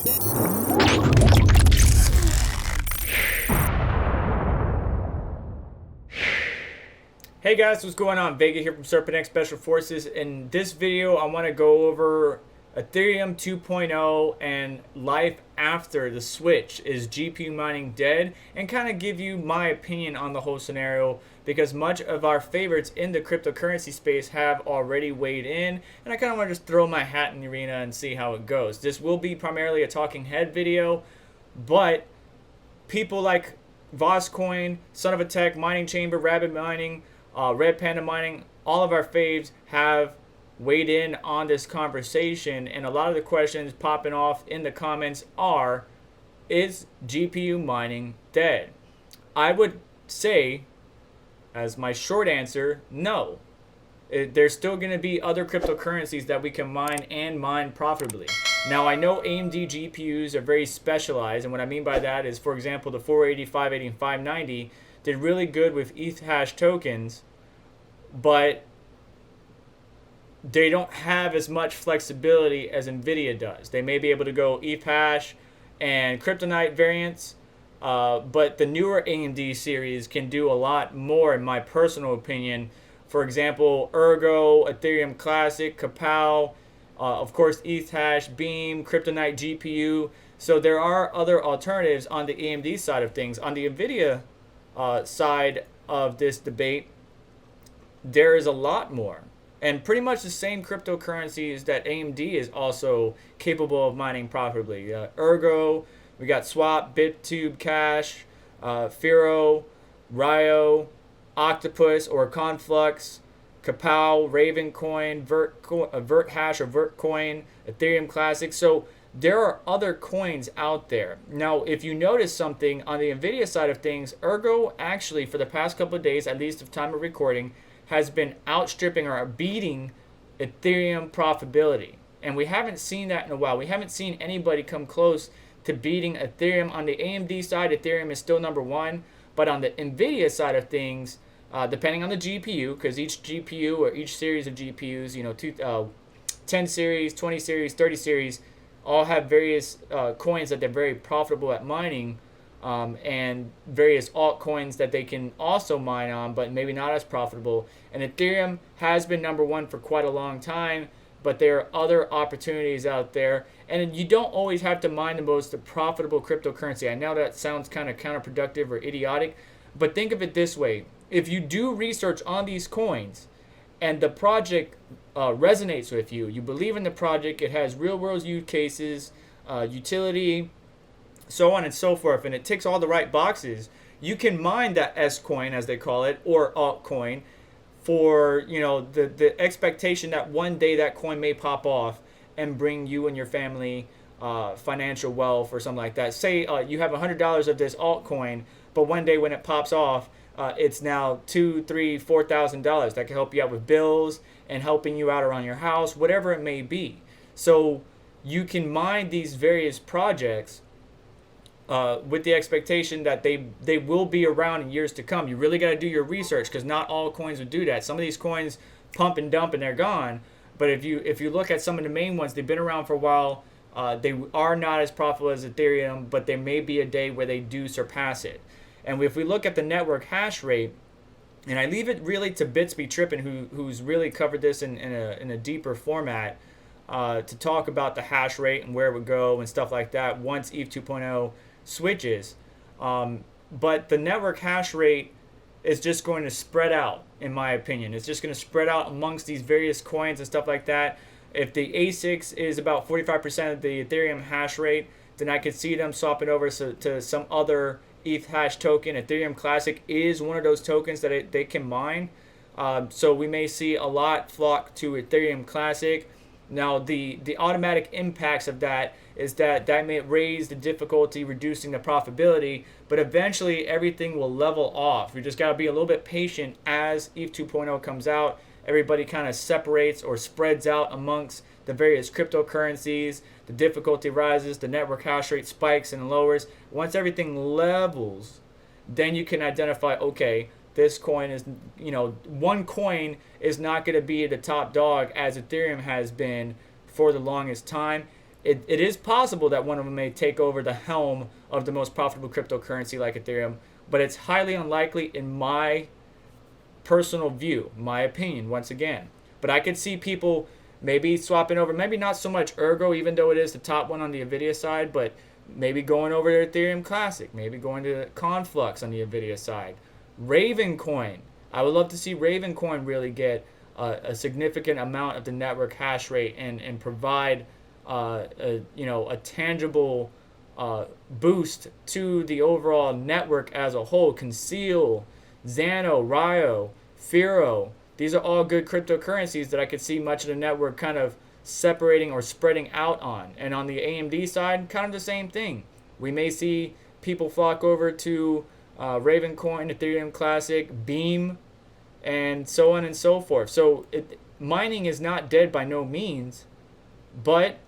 Hey guys, what's going on? Vega here from SerpentX Special Forces. In this video, I want to go over Ethereum 2.0 and life after the switch. Is GPU mining dead? And kind of give you my opinion on the whole scenario, because much of our favorites in the cryptocurrency space have already weighed in, and I kind of want to just throw my hat in the arena and see how it goes. This will be primarily a talking head video, but people like Voscoin, Son of a Tech, Mining Chamber, Rabbit Mining, Red Panda Mining, all of our faves have weighed in on this conversation, and a lot of the questions popping off in the comments are, is GPU mining dead? I would say, as my short answer, no. There's still going to be other cryptocurrencies that we can mine and mine profitably. Now, I know AMD GPUs are very specialized, and what I mean by that is, for example, the 480, 580, and 590 did really good with ETH hash tokens, but they don't have as much flexibility as Nvidia does. They may be able to go ETH hash and kryptonite variants, but the newer AMD series can do a lot more, in my personal opinion. For example, Ergo, Ethereum Classic, Kapow, of course ETH hash, Beam, kryptonite GPU. So there are other alternatives on the AMD side of things. On the Nvidia side of this debate, there is a lot more, and pretty much the same cryptocurrencies that AMD is also capable of mining profitably. Ergo, we got Swap, BitTube Cash, Firo, Ryo, Octopus or Conflux, Kapow, Ravencoin, VertHash or VertCoin, Ethereum Classic. So there are other coins out there. Now, if you notice something on the Nvidia side of things, Ergo actually for the past couple of days, at least of time of recording, has been outstripping or beating Ethereum profitability. And we haven't seen that in a while. We haven't seen anybody come close to beating Ethereum. On the AMD side, Ethereum is still number one. But on the Nvidia side of things, depending on the GPU, because each GPU or each series of GPUs, 10 series, 20 series, 30 series, all have various coins that they're very profitable at mining, and various altcoins that they can also mine on, but maybe not as profitable. And Ethereum has been number one for quite a long time, but there are other opportunities out there. And you don't always have to mine the most profitable cryptocurrency. I know that sounds kind of counterproductive or idiotic, but think of it this way. If you do research on these coins and the project resonates with you, you believe in the project, it has real world use cases, utility, so on and so forth, and it ticks all the right boxes, you can mine that S coin, as they call it, or altcoin, for the expectation that one day that coin may pop off and bring you and your family financial wealth or something like that. Say you have $100 of this altcoin, but one day when it pops off, it's now $2,000, $3,000, $4,000. That can help you out with bills and helping you out around your house, whatever it may be. So you can mine these various projects with the expectation that they will be around in years to come. You really got to do your research, because not all coins would do that. Some of these coins pump and dump and they're gone. But if you look at some of the main ones, they've been around for a while. They are not as profitable as Ethereum, but there may be a day where they do surpass it. And if we look at the network hash rate, and I leave it really to Bitsby Trippin, who's really covered this in a deeper format, to talk about the hash rate and where it would go and stuff like that once ETH 2.0 switches. But the network hash rate is just going to spread out, in my opinion. It's just going to spread out amongst these various coins and stuff like that. If the ASICs is about 45% of the Ethereum hash rate, then I could see them swapping over to some other ETH hash token. Ethereum Classic is one of those tokens that they can mine. So we may see a lot flock to Ethereum Classic. Now, the automatic impacts of that is that may raise the difficulty, reducing the profitability, but eventually everything will level off. You just got to be a little bit patient as ETH 2.0 comes out. Everybody kind of separates or spreads out amongst the various cryptocurrencies. The difficulty rises, the network hash rate spikes and lowers. Once everything levels, then you can identify, okay, this coin is, one coin is not going to be the top dog as Ethereum has been for the longest time. it is possible that one of them may take over the helm of the most profitable cryptocurrency like Ethereum, but it's highly unlikely in my personal view, my opinion, once again. But I could see people maybe swapping over, maybe not so much Ergo, even though it is the top one on the Nvidia side, but maybe going over to Ethereum Classic, maybe going to Conflux on the Nvidia side. Ravencoin. I would love to see Ravencoin really get a significant amount of the network hash rate and provide a tangible boost to the overall network as a whole. Conceal, Xano, Ryo, Firo. These are all good cryptocurrencies that I could see much of the network kind of separating or spreading out on. And on the AMD side, kind of the same thing. We may see people flock over to Ravencoin, Ethereum Classic, Beam, and so on and so forth. So mining is not dead by no means, but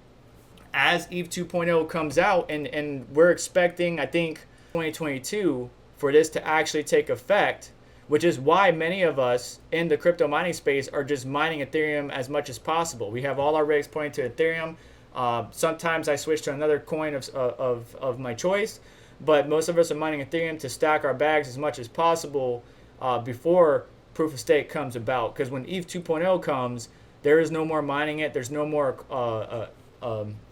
as EVE 2.0 comes out, and we're expecting, I think, 2022 for this to actually take effect, which is why many of us in the crypto mining space are just mining Ethereum as much as possible. We have all our rigs pointing to Ethereum. Sometimes I switch to another coin of my choice, but most of us are mining Ethereum to stack our bags as much as possible before proof of stake comes about. Because when EVE 2.0 comes, there is no more mining it. There's no more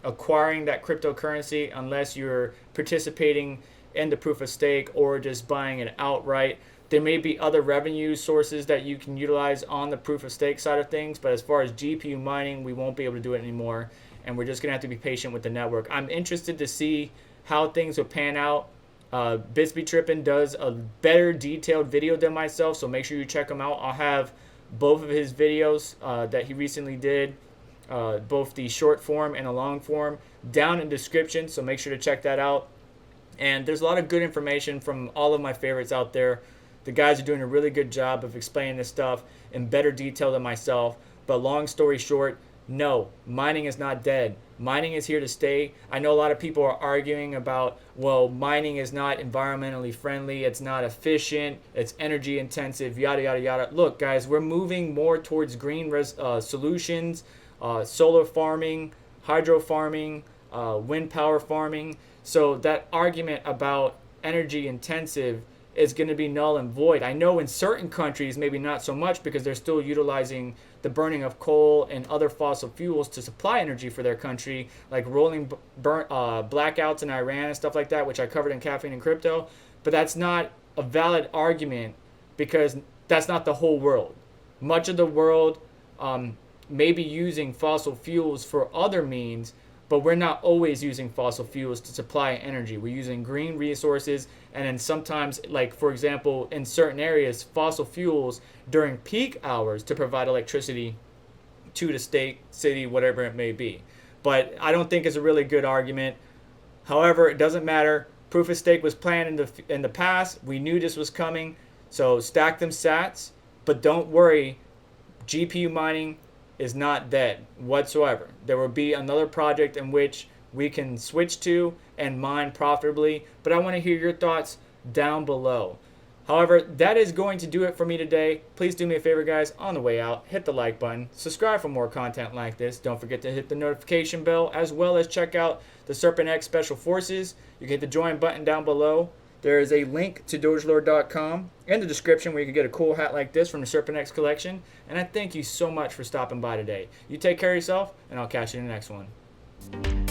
acquiring that cryptocurrency unless you're participating in the proof of stake or just buying it outright. There may be other revenue sources that you can utilize on the proof of stake side of things, but as far as GPU mining, we won't be able to do it anymore, and we're just going to have to be patient with the network. I'm interested to see how things will pan out. Bitsby Trippin does a better detailed video than myself, so make sure you check him out. I'll have both of his videos that he recently did, both the short form and a long form, down in the description, so make sure to check that out. And there's a lot of good information from all of my favorites out there. The guys are doing a really good job of explaining this stuff in better detail than myself. But long story short, no, mining is not dead. Mining is here to stay. I know a lot of people are arguing about, well, mining is not environmentally friendly, it's not efficient, it's energy intensive, yada, yada, yada. Look, guys, we're moving more towards green solutions, solar farming, hydro farming, wind power farming. So that argument about energy intensive is going to be null and void. I know in certain countries, maybe not so much because they're still utilizing the burning of coal and other fossil fuels to supply energy for their country, like rolling blackouts in Iran and stuff like that, which I covered in Caffeine and Crypto. But that's not a valid argument because that's not the whole world. Much of the world may be using fossil fuels for other means, but we're not always using fossil fuels to supply energy. We're using green resources, and then sometimes, like for example, in certain areas, fossil fuels during peak hours to provide electricity to the state, city, whatever it may be. But I don't think it's a really good argument. However, it doesn't matter. Proof of stake was planned in the past. We knew this was coming. So stack them sats, but don't worry, GPU mining is not dead whatsoever. There will be another project in which we can switch to and mine profitably, but I want to hear your thoughts down below. However, that is going to do it for me today. Please do me a favor, guys, on the way out, hit the like button, subscribe for more content like this. Don't forget to hit the notification bell, as well as check out the Serpent X Special Forces. You can hit the join button down below. There is a link to dogelord.com in the description where you can get a cool hat like this from the Serpent X collection. And I thank you so much for stopping by today. You take care of yourself, and I'll catch you in the next one.